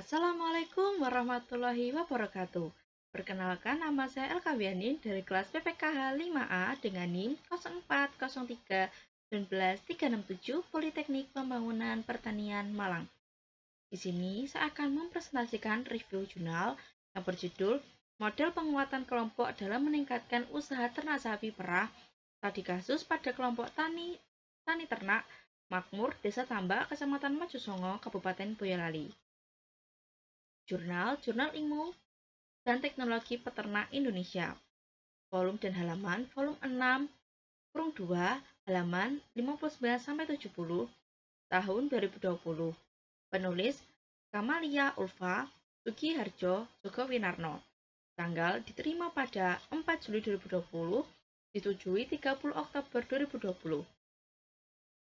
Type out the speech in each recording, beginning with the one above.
Assalamualaikum warahmatullahi wabarakatuh. Perkenalkan, nama saya Elka Wianin dari kelas PPKH 5A dengan NIM 0403-19367 Politeknik Pembangunan Pertanian Malang. Di sini saya akan mempresentasikan review jurnal yang berjudul Model Penguatan Kelompok dalam Meningkatkan Usaha Ternak Sapi Perah Studi Kasus pada Kelompok Tani Ternak Makmur Desa Tambak, Kecamatan Mojosongo, Kabupaten Boyolali. Jurnal Ilmu dan Teknologi Peternak Indonesia. Volume dan halaman, volume 6, kurung 2, halaman 59-70, tahun 2020. Penulis Kamalia Ulfa Sugiharjo Joko Winarno. Tanggal diterima pada 4 Juli 2020, disetujui 30 Oktober 2020.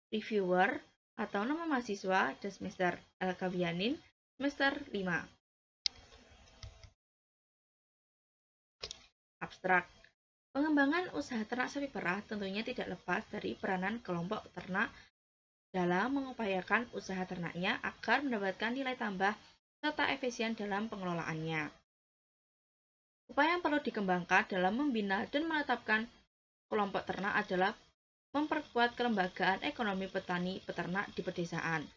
Reviewer atau nama mahasiswa dan semester Elka Wianin, semester 5. Abstrak. Pengembangan usaha ternak sapi perah tentunya tidak lepas dari peranan kelompok peternak dalam mengupayakan usaha ternaknya agar mendapatkan nilai tambah serta efisien dalam pengelolaannya. Upaya yang perlu dikembangkan dalam membina dan menetapkan kelompok ternak adalah memperkuat kelembagaan ekonomi petani peternak di pedesaan.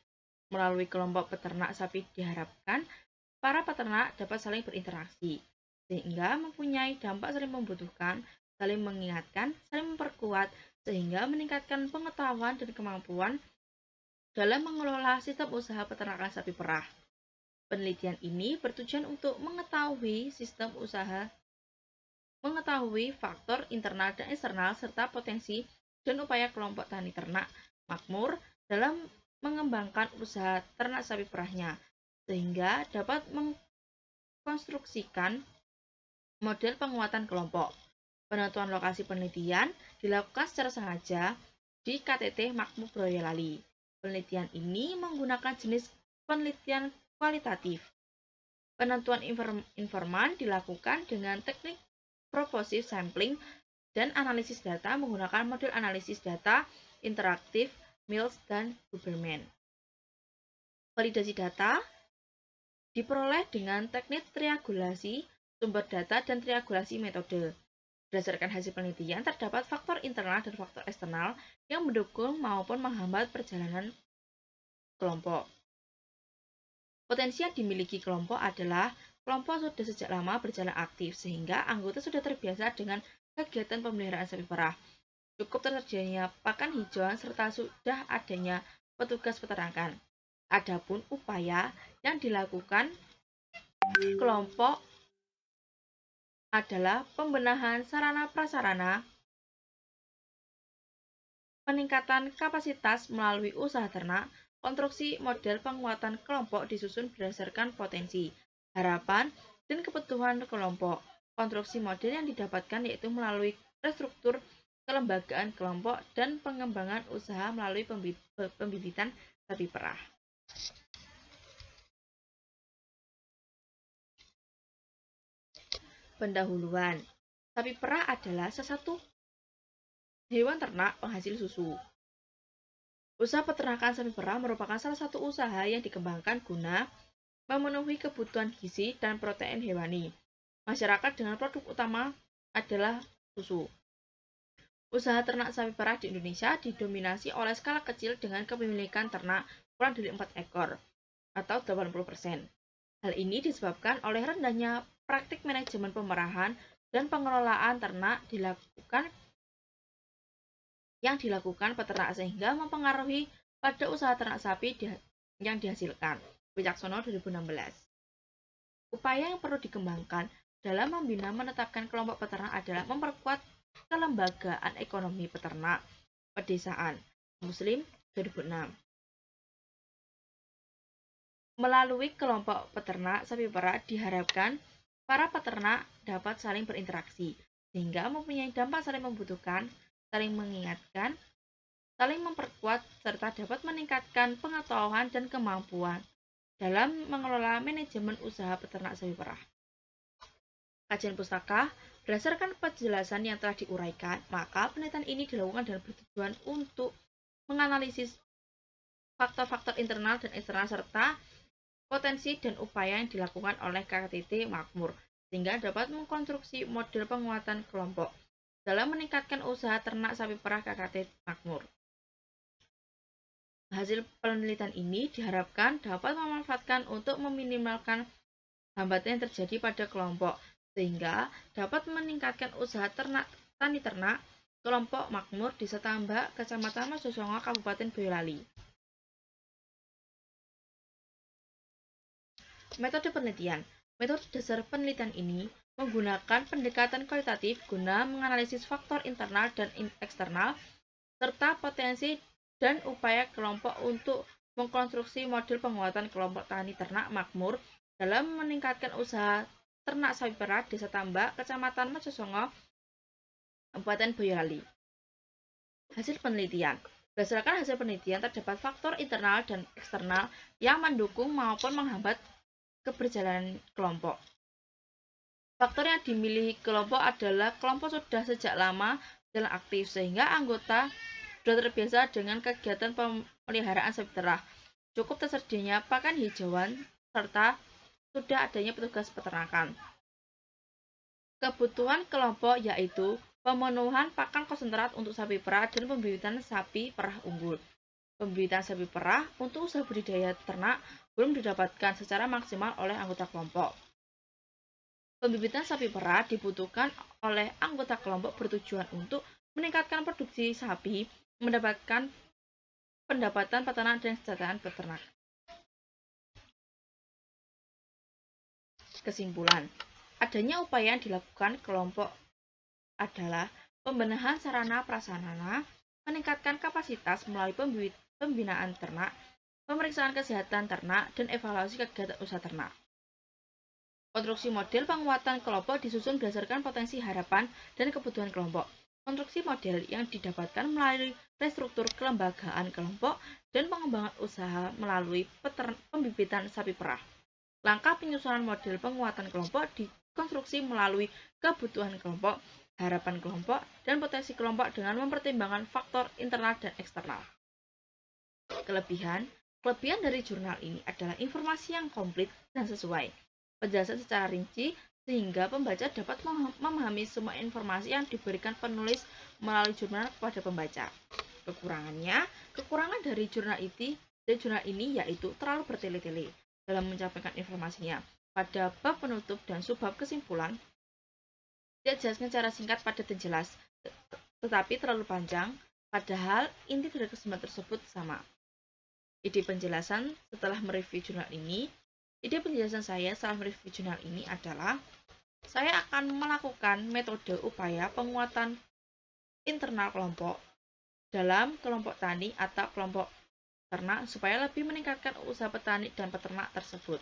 Melalui kelompok peternak sapi diharapkan para peternak dapat saling berinteraksi, sehingga mempunyai dampak saling membutuhkan, saling mengingatkan, saling memperkuat, sehingga meningkatkan pengetahuan dan kemampuan dalam mengelola sistem usaha peternakan sapi perah. Penelitian ini bertujuan untuk mengetahui sistem usaha, mengetahui faktor internal dan eksternal, serta potensi dan upaya kelompok tani ternak makmur dalam mengembangkan usaha ternak sapi perahnya, sehingga dapat mengkonstruksikan model penguatan kelompok. Penentuan lokasi penelitian dilakukan secara sengaja di KTT Makmur Boyolali. Penelitian ini menggunakan jenis penelitian kualitatif. Penentuan informan dilakukan dengan teknik proposition sampling dan analisis data menggunakan model analisis data interaktif Mills dan Huberman. Validasi data diperoleh dengan teknik triangulasi sumber data dan triangulasi metode. Berdasarkan hasil penelitian, terdapat faktor internal dan faktor eksternal yang mendukung maupun menghambat perjalanan kelompok. Potensi yang dimiliki kelompok adalah kelompok sudah sejak lama berjalan aktif, sehingga anggota sudah terbiasa dengan kegiatan pemeliharaan sapi perah. Cukup terjadinya pakan hijauan serta sudah adanya petugas peternakan. Adapun upaya yang dilakukan kelompok adalah pembenahan sarana prasarana, peningkatan kapasitas melalui usaha ternak, konstruksi model penguatan kelompok disusun berdasarkan potensi, harapan, dan kebutuhan kelompok. Konstruksi model yang didapatkan yaitu melalui restruktur kelembagaan kelompok dan pengembangan usaha melalui pembibitan sapi perah. Pendahuluan. Sapi perah adalah salah satu hewan ternak penghasil susu. Usaha peternakan sapi perah merupakan salah satu usaha yang dikembangkan guna memenuhi kebutuhan gizi dan protein hewani. Masyarakat dengan produk utama adalah susu. Usaha ternak sapi perah di Indonesia didominasi oleh skala kecil dengan kepemilikan ternak kurang dari 4 ekor atau 80%. Hal ini disebabkan oleh rendahnya praktik manajemen pemerahan dan pengelolaan ternak yang dilakukan peternak sehingga mempengaruhi pada usaha ternak sapi yang dihasilkan. Wicaksono 2016. Upaya yang perlu dikembangkan dalam membina menetapkan kelompok peternak adalah memperkuat kelembagaan ekonomi peternak pedesaan. Muslim 2006. Melalui kelompok peternak sapi perah diharapkan para peternak dapat saling berinteraksi sehingga mempunyai dampak saling membutuhkan, saling mengingatkan, saling memperkuat, serta dapat meningkatkan pengetahuan dan kemampuan dalam mengelola manajemen usaha peternak sapi perah. Kajian pustaka, berdasarkan penjelasan yang telah diuraikan, maka penelitian ini dilakukan dan bertujuan untuk menganalisis faktor-faktor internal dan eksternal serta potensi dan upaya yang dilakukan oleh KTT Makmur, sehingga dapat mengkonstruksi model penguatan kelompok dalam meningkatkan usaha ternak sapi perah KKT Makmur. Hasil penelitian ini diharapkan dapat memanfaatkan untuk meminimalkan hambatan yang terjadi pada kelompok, sehingga dapat meningkatkan usaha tani ternak kelompok makmur Desa Tambak, Kecamatan Mojosongo, Kabupaten Boyolali. Metode penelitian. Metode dasar penelitian ini menggunakan pendekatan kualitatif guna menganalisis faktor internal dan eksternal serta potensi dan upaya kelompok untuk mengkonstruksi model penguatan kelompok tani ternak makmur dalam meningkatkan usaha ternak sapi perah Desa Tambak, Kecamatan Mojosongo, Kabupaten Boyolali. Hasil penelitian. Berdasarkan hasil penelitian, terdapat faktor internal dan eksternal yang mendukung maupun menghambat keberjalanan kelompok. Faktor yang dimiliki kelompok adalah kelompok sudah sejak lama dan aktif, sehingga anggota sudah terbiasa dengan kegiatan pemeliharaan sapi perah, cukup tersedianya pakan hijauan, serta sudah adanya petugas peternakan. Kebutuhan kelompok yaitu pemenuhan pakan konsentrat untuk sapi perah dan pembibitan sapi perah unggul. Pembibitan sapi perah untuk usaha budidaya ternak belum didapatkan secara maksimal oleh anggota kelompok. Pembibitan sapi perah dibutuhkan oleh anggota kelompok bertujuan untuk meningkatkan produksi sapi, mendapatkan pendapatan peternak dan kesejahteraan peternak. Kesimpulan, adanya upaya yang dilakukan kelompok adalah pembenahan sarana prasarana, meningkatkan kapasitas melalui pembinaan ternak, pemeriksaan kesehatan ternak, dan evaluasi kegiatan usaha ternak. Konstruksi model penguatan kelompok disusun berdasarkan potensi harapan dan kebutuhan kelompok. Konstruksi model yang didapatkan melalui restruktur kelembagaan kelompok dan pengembangan usaha melalui pembibitan sapi perah. Langkah penyusunan model penguatan kelompok dikonstruksi melalui kebutuhan kelompok, harapan kelompok, dan potensi kelompok dengan mempertimbangkan faktor internal dan eksternal. Kelebihan dari jurnal ini adalah informasi yang komplit dan sesuai, penjelasan secara rinci, sehingga pembaca dapat memahami semua informasi yang diberikan penulis melalui jurnal kepada pembaca. Kekurangan dari jurnal ini yaitu terlalu bertele-tele dalam menyampaikan informasinya. Pada bab penutup dan subbab kesimpulan, dia jelaskan secara singkat, padat dan jelas, tetapi terlalu panjang, padahal inti dari kesimpulan tersebut sama. Ide penjelasan setelah mereview jurnal ini adalah saya akan melakukan metode upaya penguatan internal kelompok dalam kelompok tani atau kelompok ternak supaya lebih meningkatkan usaha petani dan peternak tersebut.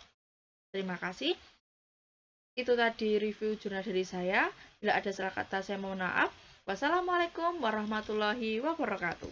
Terima kasih. Itu tadi review jurnal dari saya. Bila ada salah kata saya mohon maaf. Wassalamualaikum warahmatullahi wabarakatuh.